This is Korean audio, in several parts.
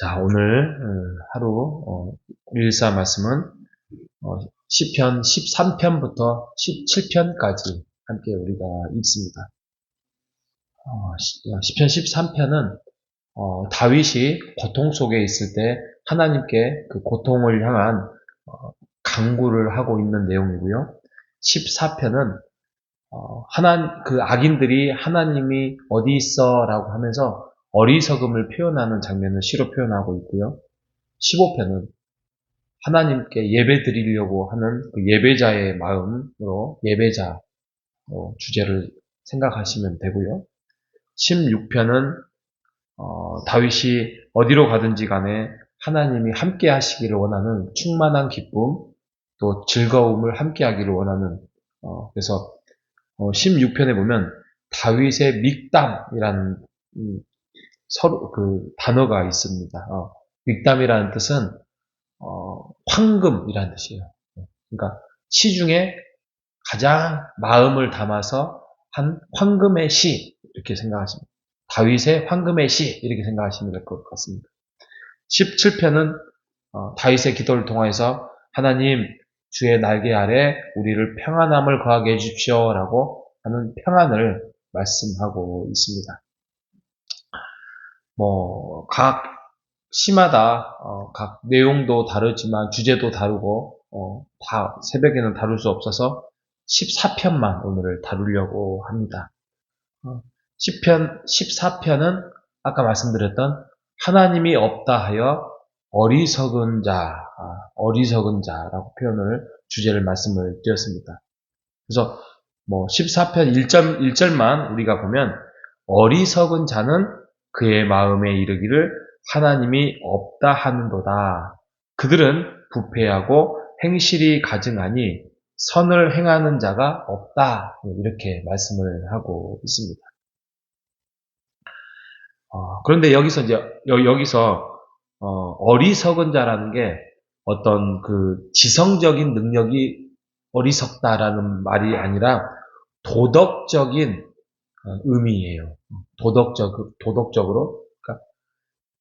자, 오늘 하루 일사 말씀은 시편 13편부터 17편까지 함께 우리가 읽습니다. 시편 13편은 다윗이 고통 속에 있을 때 하나님께 그 고통을 향한 간구를 하고 있는 내용이고요. 14편은 그 악인들이 하나님이 어디 있어? 라고 하면서 어리석음을 표현하는 장면을 시로 표현하고 있고요. 15편은 하나님께 예배 드리려고 하는 그 예배자의 마음으로 예배자 주제를 생각하시면 되고요. 16편은 다윗이 어디로 가든지 간에 하나님이 함께 하시기를 원하는 충만한 기쁨, 또 즐거움을 함께 하기를 원하는 그래서 16편에 보면 다윗의 믹담이라는 그 단어가 있습니다. 믹담이라는 뜻은 황금이라는 뜻이에요. 그러니까 시중에 가장 마음을 담아서 한 황금의 시 이렇게 생각하시면 다윗의 황금의 시 이렇게 생각하시면 될 것 같습니다. 17편은 다윗의 기도를 통해서 하나님 주의 날개 아래 우리를 평안함을 거하게 해주십시오 라고 하는 평안을 말씀하고 있습니다. 각 시마다 각 내용도 다르지만 주제도 다르고 다 새벽에는 다룰 수 없어서 14편만 오늘 다루려고 합니다. 14편은 아까 말씀드렸던 하나님이 없다 하여 어리석은 자라고 주제를 말씀을 드렸습니다. 그래서 14편 1절만 우리가 보면 어리석은 자는 그의 마음에 이르기를 하나님이 없다 하는도다. 그들은 부패하고 행실이 가증하니 선을 행하는 자가 없다. 이렇게 말씀을 하고 있습니다. 그런데 여기서 어리석은 자라는 게 어떤 그 지성적인 능력이 어리석다라는 말이 아니라 도덕적인 의미예요. 도덕적으로. 그러니까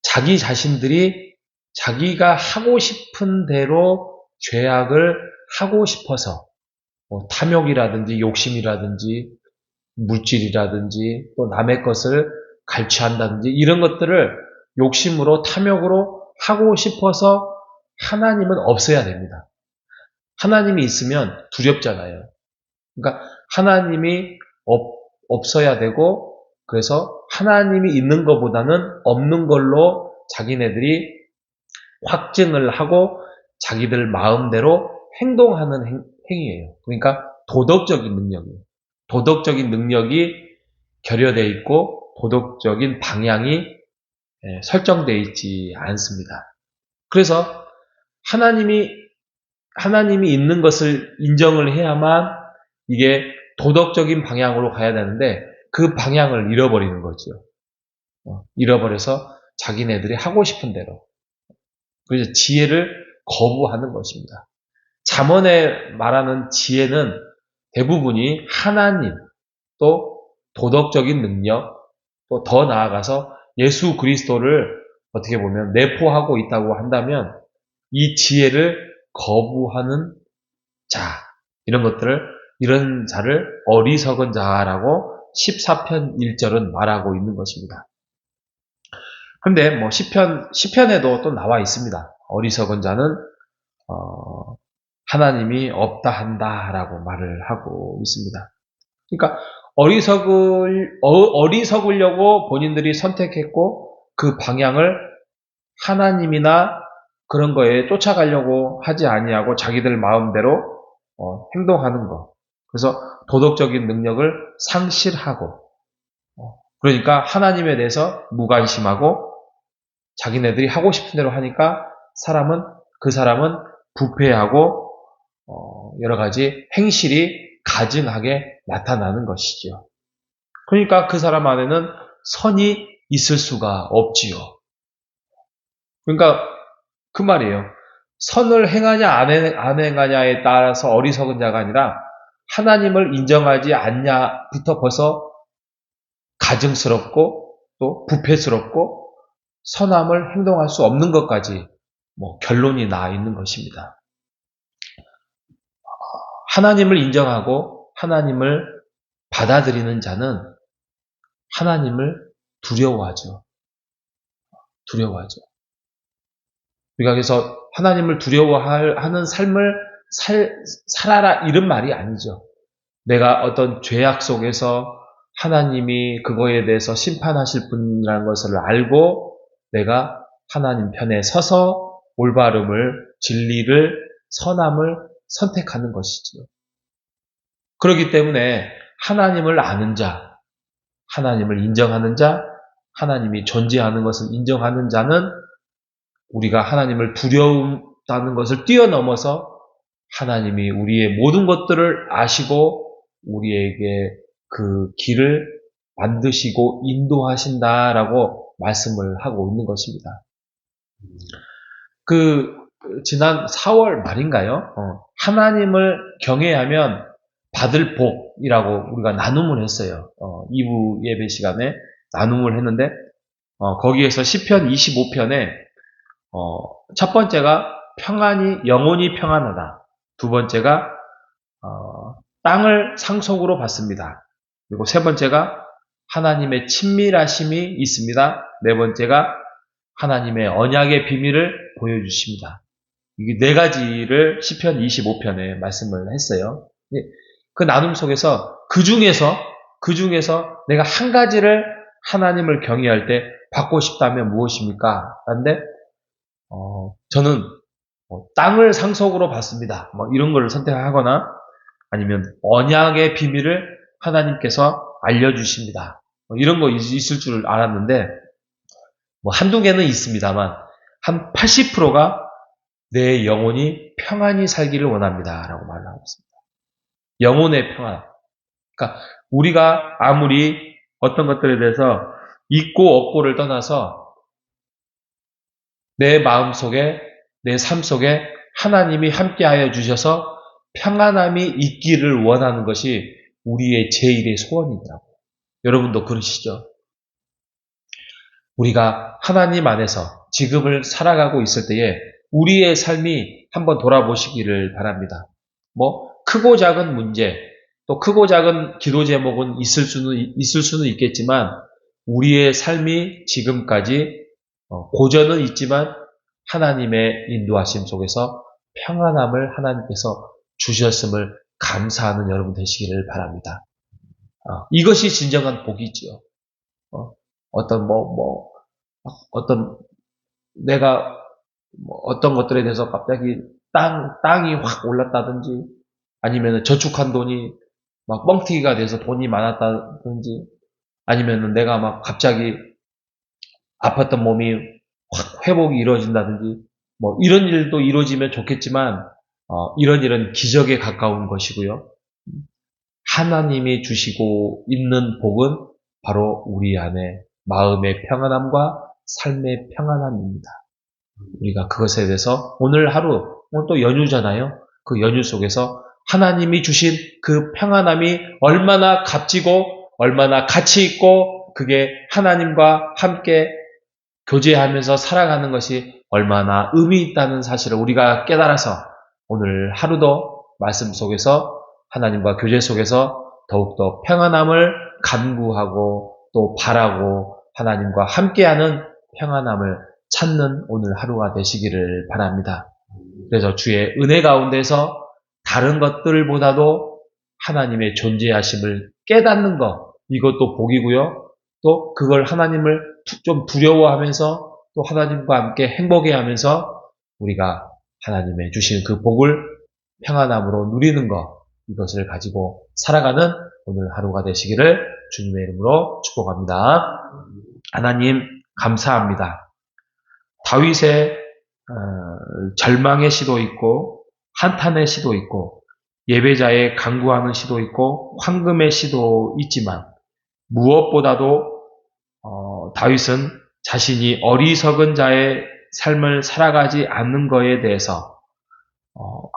자기 자신들이 자기가 하고 싶은 대로 죄악을 하고 싶어서 탐욕이라든지 욕심이라든지 물질이라든지 또 남의 것을 갈취한다든지 이런 것들을 욕심으로 탐욕으로 하고 싶어서 하나님은 없어야 됩니다. 하나님이 있으면 두렵잖아요. 그러니까 하나님이 없어야 되고 그래서 하나님이 있는 것보다는 없는 걸로 자기네들이 확증을 하고 자기들 마음대로 행동하는 행위예요. 그러니까 도덕적인 능력이에요. 도덕적인 능력이 결여되어 있고 도덕적인 방향이 설정되어 있지 않습니다. 그래서 하나님이 있는 것을 인정을 해야만 이게 도덕적인 방향으로 가야 되는데 그 방향을 잃어버리는 거죠. 잃어버려서 자기네들이 하고 싶은 대로. 그래서 지혜를 거부하는 것입니다. 잠언에 말하는 지혜는 대부분이 하나님, 또 도덕적인 능력, 또 더 나아가서 예수 그리스도를 어떻게 보면 내포하고 있다고 한다면 이 지혜를 거부하는 자, 이런 자를 어리석은 자라고 14편 1절은 말하고 있는 것입니다. 그런데 10편에도 또 나와 있습니다. 어리석은 자는 하나님이 없다 한다라고 말을 하고 있습니다. 그러니까 어리석으려고 본인들이 선택했고 그 방향을 하나님이나 그런 거에 쫓아가려고 하지 아니하고 자기들 마음대로 행동하는 것. 그래서 도덕적인 능력을 상실하고 그러니까 하나님에 대해서 무관심하고 자기네들이 하고 싶은 대로 하니까 그 사람은 부패하고 여러 가지 행실이 가증하게 나타나는 것이죠. 그러니까 그 사람 안에는 선이 있을 수가 없지요. 그러니까 그 말이에요. 선을 행하냐 안 행하냐에 따라서 어리석은 자가 아니라 하나님을 인정하지 않냐부터 벌써 가증스럽고 또 부패스럽고 선함을 행동할 수 없는 것까지 결론이 나 있는 것입니다. 하나님을 인정하고 하나님을 받아들이는 자는 하나님을 두려워하죠. 두려워하죠. 우리가 그래서 하나님을 두려워하는 삶을 살아라 이런 말이 아니죠. 내가 어떤 죄악 속에서 하나님이 그거에 대해서 심판하실 분이라는 것을 알고 내가 하나님 편에 서서 올바름을, 진리를, 선함을 선택하는 것이죠. 그렇기 때문에 하나님을 아는 자, 하나님을 인정하는 자, 하나님이 존재하는 것을 인정하는 자는 우리가 하나님을 두려움다는 것을 뛰어넘어서 하나님이 우리의 모든 것들을 아시고 우리에게 그 길을 만드시고 인도하신다라고 말씀을 하고 있는 것입니다. 지난 4월 말인가요? 하나님을 경외하면 받을 복이라고 우리가 나눔을 했어요. 2부 예배 시간에 나눔을 했는데, 거기에서 시편 25편에, 첫 번째가 영혼이 평안하다. 두 번째가, 땅을 상속으로 받습니다. 그리고 세 번째가 하나님의 친밀하심이 있습니다. 네 번째가 하나님의 언약의 비밀을 보여주십니다. 이 네 가지를 시편 25편에 말씀을 했어요. 그 나눔 속에서 그 중에서 내가 한 가지를 하나님을 경외할 때 받고 싶다면 무엇입니까? 그런데 저는 땅을 상속으로 받습니다. 이런 걸 선택하거나 아니면 언약의 비밀을 하나님께서 알려주십니다. 이런 거 있을 줄 알았는데 한두 개는 있습니다만 한 80%가 내 영혼이 평안히 살기를 원합니다. 라고 말을 하고 있습니다. 영혼의 평안. 그러니까 우리가 아무리 어떤 것들에 대해서 있고 없고를 떠나서 내 마음속에 내 삶 속에 하나님이 함께하여 주셔서 평안함이 있기를 원하는 것이 우리의 제일의 소원이더라고요. 여러분도 그러시죠? 우리가 하나님 안에서 지금을 살아가고 있을 때에 우리의 삶이 한번 돌아보시기를 바랍니다. 크고 작은 문제, 또 크고 작은 기도 제목은 있을 수는 있겠지만 우리의 삶이 지금까지 고전은 있지만 하나님의 인도하심 속에서 평안함을 하나님께서 주셨음을 감사하는 여러분 되시기를 바랍니다. 이것이 진정한 복이지요. 내가 어떤 것들에 대해서 갑자기 땅이 확 올랐다든지 아니면 저축한 돈이 막 뻥튀기가 돼서 돈이 많았다든지 아니면 내가 막 갑자기 아팠던 몸이 확 회복이 이루어진다든지 이런 일도 이루어지면 좋겠지만 이런 일은 기적에 가까운 것이고요. 하나님이 주시고 있는 복은 바로 우리 안에 마음의 평안함과 삶의 평안함입니다. 우리가 그것에 대해서 오늘 또 연휴잖아요. 그 연휴 속에서 하나님이 주신 그 평안함이 얼마나 값지고 얼마나 가치 있고 그게 하나님과 함께 교제하면서 살아가는 것이 얼마나 의미 있다는 사실을 우리가 깨달아서 오늘 하루도 말씀 속에서 하나님과 교제 속에서 더욱더 평안함을 간구하고 또 바라고 하나님과 함께하는 평안함을 찾는 오늘 하루가 되시기를 바랍니다. 그래서 주의 은혜 가운데서 다른 것들보다도 하나님의 존재하심을 깨닫는 것, 이것도 복이고요. 또 그걸 하나님을 좀 두려워하면서 또 하나님과 함께 행복해하면서 우리가 하나님의 주신 그 복을 평안함으로 누리는 것, 이것을 가지고 살아가는 오늘 하루가 되시기를 주님의 이름으로 축복합니다. 하나님 감사합니다. 다윗의 절망의 시도 있고 한탄의 시도 있고 예배자의 간구하는 시도 있고 황금의 시도 있지만 무엇보다도 다윗은 자신이 어리석은 자의 삶을 살아가지 않는 것에 대해서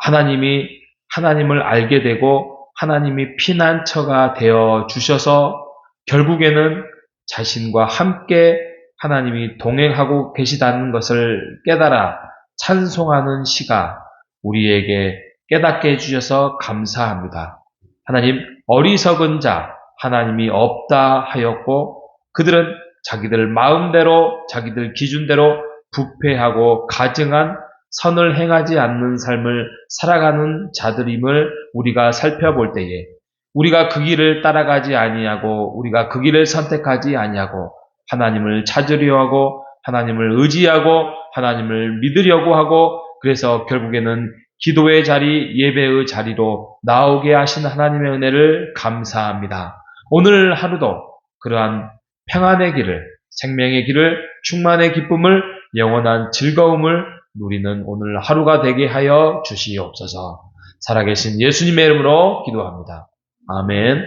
하나님을 알게 되고 하나님이 피난처가 되어 주셔서 결국에는 자신과 함께 하나님이 동행하고 계시다는 것을 깨달아 찬송하는 시가 우리에게 깨닫게 해주셔서 감사합니다. 하나님, 어리석은 자 하나님이 없다 하였고 그들은 자기들 마음대로 자기들 기준대로 부패하고 가증한 선을 행하지 않는 삶을 살아가는 자들임을 우리가 살펴볼 때에 우리가 그 길을 따라가지 아니하고 우리가 그 길을 선택하지 아니하고 하나님을 찾으려 하고 하나님을 의지하고 하나님을 믿으려고 하고 그래서 결국에는 기도의 자리, 예배의 자리로 나오게 하신 하나님의 은혜를 감사합니다. 오늘 하루도 그러한 평안의 길을, 생명의 길을, 충만의 기쁨을, 영원한 즐거움을 누리는 오늘 하루가 되게 하여 주시옵소서. 살아계신 예수님의 이름으로 기도합니다. 아멘.